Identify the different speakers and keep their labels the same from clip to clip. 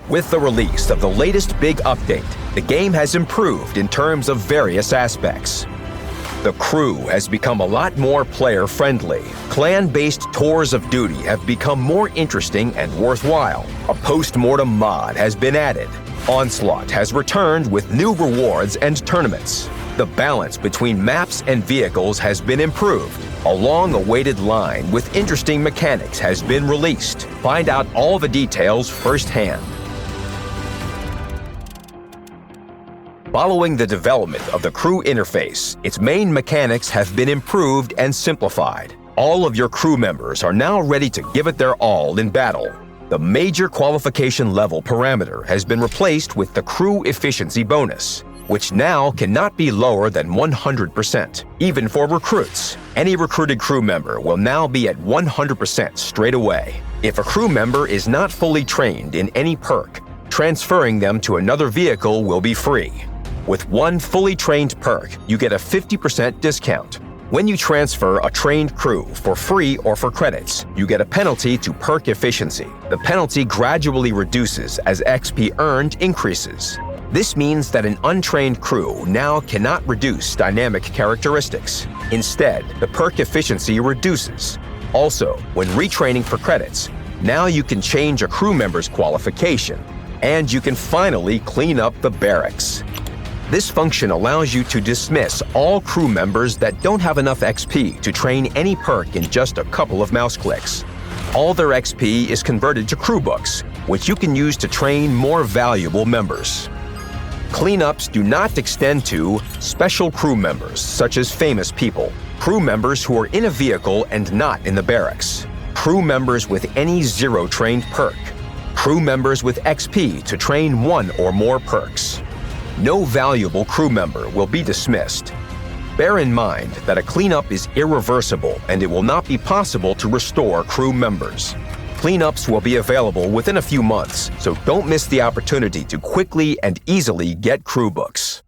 Speaker 1: With the release of the latest big update, the game has improved in terms of various aspects. The crew has become a lot more player-friendly. Clan-based tours of duty have become more interesting and worthwhile. A post-mortem mod has been added. Onslaught has returned with new rewards and tournaments. The balance between maps and vehicles has been improved. A long-awaited line with interesting mechanics has been released. Find out all the details firsthand. Following the development of the crew interface, its main mechanics have been improved and simplified. All of your crew members are now ready to give it their all in battle. The major qualification level parameter has been replaced with the crew efficiency bonus, which now cannot be lower than 100%, even for recruits. Any recruited crew member will now be at 100% straight away. If a crew member is not fully trained in any perk, transferring them to another vehicle will be free. With one fully trained perk, you get a 50% discount. When you transfer a trained crew for free or for credits, you get a penalty to perk efficiency. The penalty gradually reduces as XP earned increases. This means that an untrained crew now cannot reduce dynamic characteristics. Instead, the perk efficiency reduces. Also, when retraining for credits, now you can change a crew member's qualification, and you can finally clean up the barracks. This function allows you to dismiss all crew members that don't have enough XP to train any perk in just a couple of mouse clicks. All their XP is converted to crew books, which you can use to train more valuable members. Cleanups do not extend to special crew members, such as famous people, crew members who are in a vehicle and not in the barracks, crew members with any zero-trained perk, crew members with XP to train one or more perks. No valuable crew member will be dismissed. Bear in mind that a cleanup is irreversible and it will not be possible to restore crew members. Cleanups will be available within a few months, so don't miss the opportunity to quickly and easily get crew books.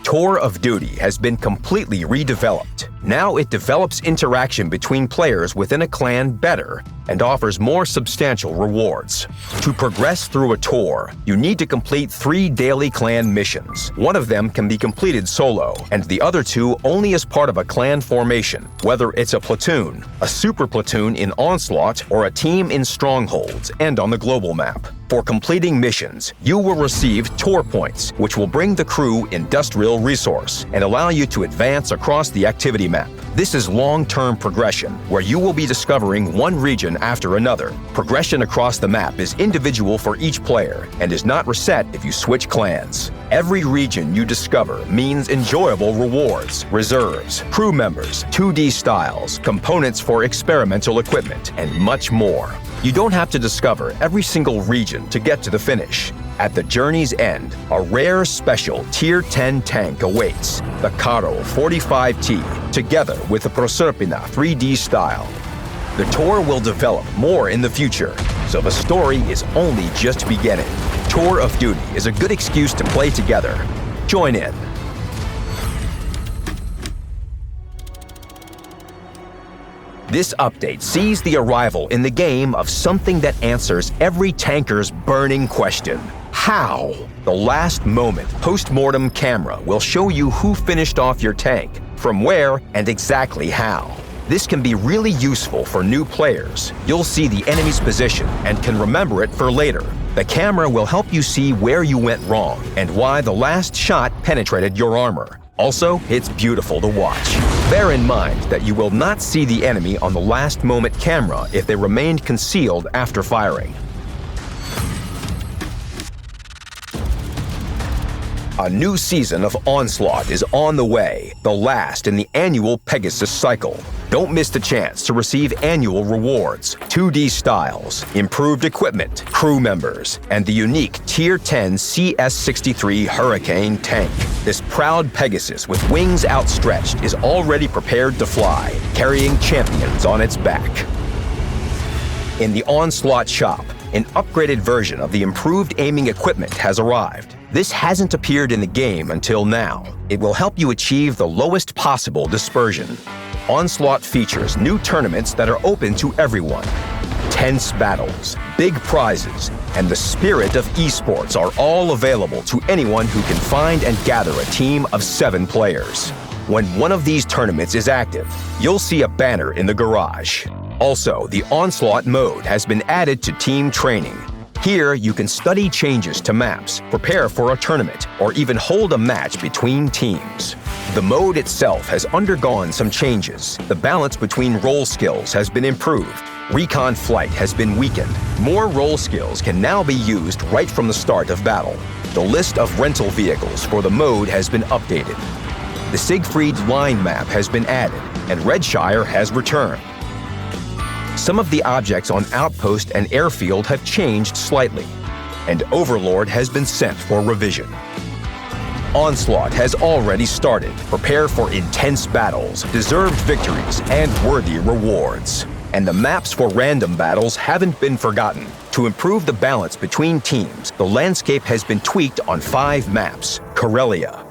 Speaker 1: Tour of Duty has been completely redeveloped. Now it develops interaction between players within a clan better and offers more substantial rewards. To progress through a tour, you need to complete 3 daily clan missions. One of them can be completed solo, and the other 2 only as part of a clan formation, whether it's a platoon, a super platoon in Onslaught, or a team in Strongholds and on the global map. For completing missions, you will receive tour points, which will bring the crew industrial resource and allow you to advance across the activity map. This is long-term progression, where you will be discovering one region after another. Progression across the map is individual for each player and is not reset if you switch clans. Every region you discover means enjoyable rewards, reserves, crew members, 2D styles, components for experimental equipment, and much more. You don't have to discover every single region to get to the finish. At the journey's end, a rare special Tier 10 tank awaits, the Caro 45T, together with the Proserpina 3D style. The tour will develop more in the future, so the story is only just beginning. Tour of Duty is a good excuse to play together. Join in. This update sees the arrival in the game of something that answers every tanker's burning question. How? The last moment post-mortem camera will show you who finished off your tank, from where, and exactly how. This can be really useful for new players. You'll see the enemy's position and can remember it for later. The camera will help you see where you went wrong and why the last shot penetrated your armor. Also, it's beautiful to watch. Bear in mind that you will not see the enemy on the last moment camera if they remained concealed after firing. A new season of Onslaught is on the way, the last in the annual Pegasus cycle. Don't miss the chance to receive annual rewards, 2D styles, improved equipment, crew members, and the unique Tier 10 CS-63 Hurricane tank. This proud Pegasus with wings outstretched is already prepared to fly, carrying champions on its back. In the Onslaught shop, an upgraded version of the improved aiming equipment has arrived. This hasn't appeared in the game until now. It will help you achieve the lowest possible dispersion. Onslaught features new tournaments that are open to everyone. Intense battles, big prizes, and the spirit of esports are all available to anyone who can find and gather a team of 7 players. When one of these tournaments is active, you'll see a banner in the garage. Also, the Onslaught mode has been added to team training. Here, you can study changes to maps, prepare for a tournament, or even hold a match between teams. The mode itself has undergone some changes. The balance between role skills has been improved. Recon flight has been weakened. More role skills can now be used right from the start of battle. The list of rental vehicles for the mode has been updated. The Siegfried line map has been added, and Redshire has returned. Some of the objects on Outpost and Airfield have changed slightly, and Overlord has been sent for revision. Onslaught has already started. Prepare for intense battles, deserved victories, and worthy rewards. And the maps for random battles haven't been forgotten. To improve the balance between teams, the landscape has been tweaked on 5 maps: Karelia,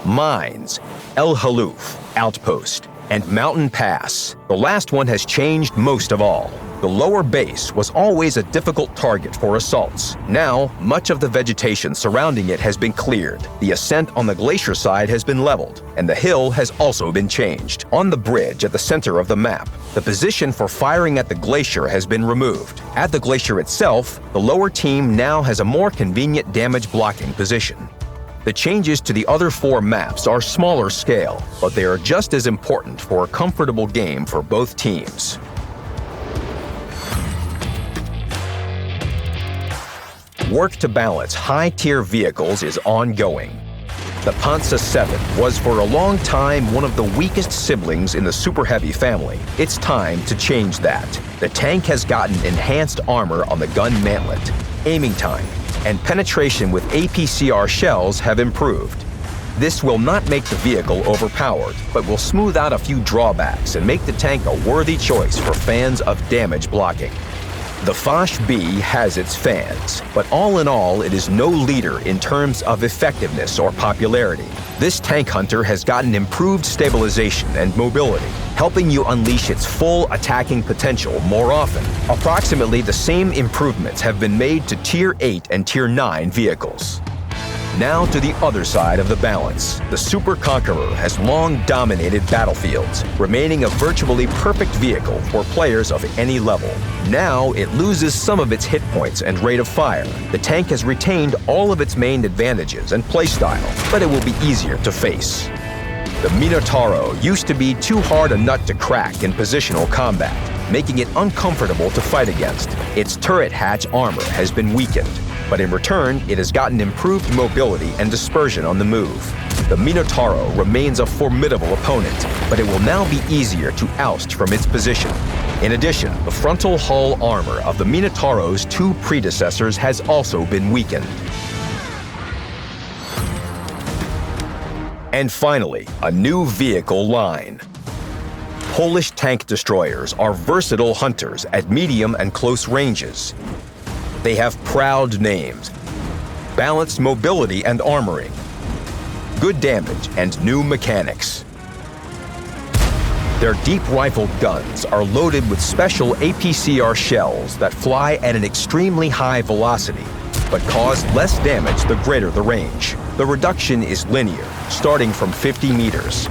Speaker 1: Mines, El Haluf, Outpost, and Mountain Pass. The last one has changed most of all. The lower base was always a difficult target for assaults. Now, much of the vegetation surrounding it has been cleared. The ascent on the glacier side has been leveled, and the hill has also been changed. On the bridge at the center of the map, the position for firing at the glacier has been removed. At the glacier itself, the lower team now has a more convenient damage blocking position. The changes to the other 4 maps are smaller scale, but they are just as important for a comfortable game for both teams. Work to balance high-tier vehicles is ongoing. The Panzer VII was for a long time one of the weakest siblings in the Super Heavy family. It's time to change that. The tank has gotten enhanced armor on the gun mantlet. Aiming time and penetration with APCR shells have improved. This will not make the vehicle overpowered, but will smooth out a few drawbacks and make the tank a worthy choice for fans of damage blocking. The Foch B has its fans, but all in all, it is no leader in terms of effectiveness or popularity. This tank hunter has gotten improved stabilization and mobility, helping you unleash its full attacking potential more often. Approximately the same improvements have been made to Tier 8 and Tier 9 vehicles. Now to the other side of the balance. The Super Conqueror has long dominated battlefields, remaining a virtually perfect vehicle for players of any level. Now it loses some of its hit points and rate of fire. The tank has retained all of its main advantages and playstyle, but it will be easier to face. The Minotauro used to be too hard a nut to crack in positional combat, making it uncomfortable to fight against. Its turret hatch armor has been weakened, but in return, it has gotten improved mobility and dispersion on the move. The Minotauro remains a formidable opponent, but it will now be easier to oust from its position. In addition, the frontal hull armor of the Minotauro's 2 predecessors has also been weakened. And finally, a new vehicle line. Polish tank destroyers are versatile hunters at medium and close ranges. They have proud names, balanced mobility and armoring, good damage, and new mechanics. Their deep-rifled guns are loaded with special APCR shells that fly at an extremely high velocity, but cause less damage the greater the range. The reduction is linear, starting from 50 meters.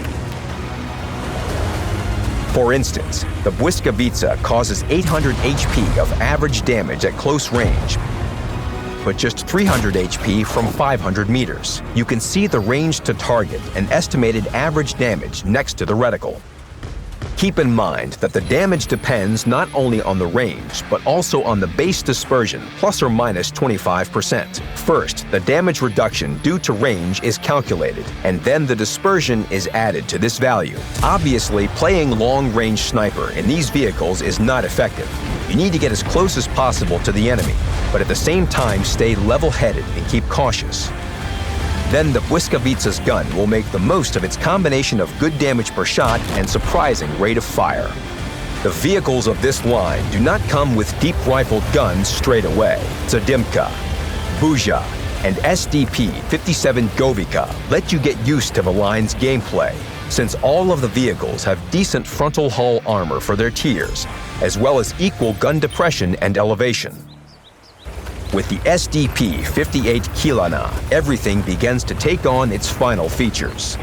Speaker 1: For instance, the Błyskawica causes 800 HP of average damage at close range, but just 300 HP from 500 meters. You can see the range to target and estimated average damage next to the reticle. Keep in mind that the damage depends not only on the range, but also on the base dispersion, plus or minus 25%. First, the damage reduction due to range is calculated, and then the dispersion is added to this value. Obviously, playing long-range sniper in these vehicles is not effective. You need to get as close as possible to the enemy, but at the same time stay level-headed and keep cautious. Then the Błyskawica's gun will make the most of its combination of good damage per shot and surprising rate of fire. The vehicles of this line do not come with deep-rifled guns straight away. Zadymka, Buzia, and SDP-57 Govica let you get used to the line's gameplay. since all of the vehicles have decent frontal hull armor for their tiers, as well as equal gun depression and elevation. With the SDP-58 Kilana, everything begins to take on its final features.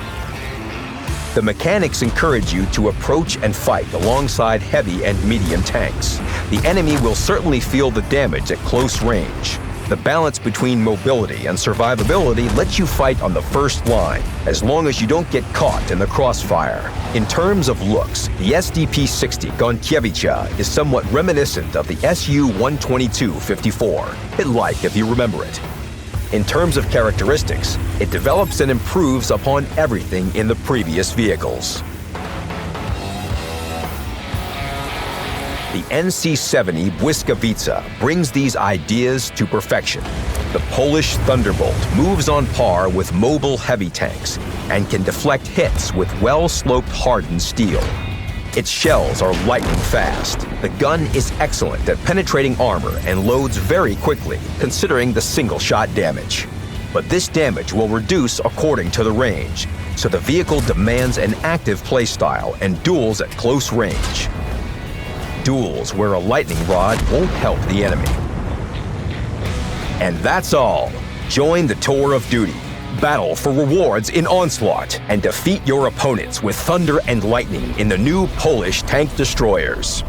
Speaker 1: The mechanics encourage you to approach and fight alongside heavy and medium tanks. The enemy will certainly feel the damage at close range. The balance between mobility and survivability lets you fight on the first line, as long as you don't get caught in the crossfire. In terms of looks, the SDP-60 Gonkiewicha is somewhat reminiscent of the Su-122-54, bit-like if you remember it. In terms of characteristics, it develops and improves upon everything in the previous vehicles. The NC-70 Błyskawica brings these ideas to perfection. The Polish Thunderbolt moves on par with mobile heavy tanks and can deflect hits with well-sloped hardened steel. Its shells are lightning fast. The gun is excellent at penetrating armor and loads very quickly, considering the single-shot damage. But this damage will reduce according to the range, so the vehicle demands an active playstyle and duels at close range. Duels where a lightning rod won't help the enemy. And that's all. Join the tour of duty. Battle for rewards in Onslaught and defeat your opponents with thunder and lightning in the new Polish tank destroyers.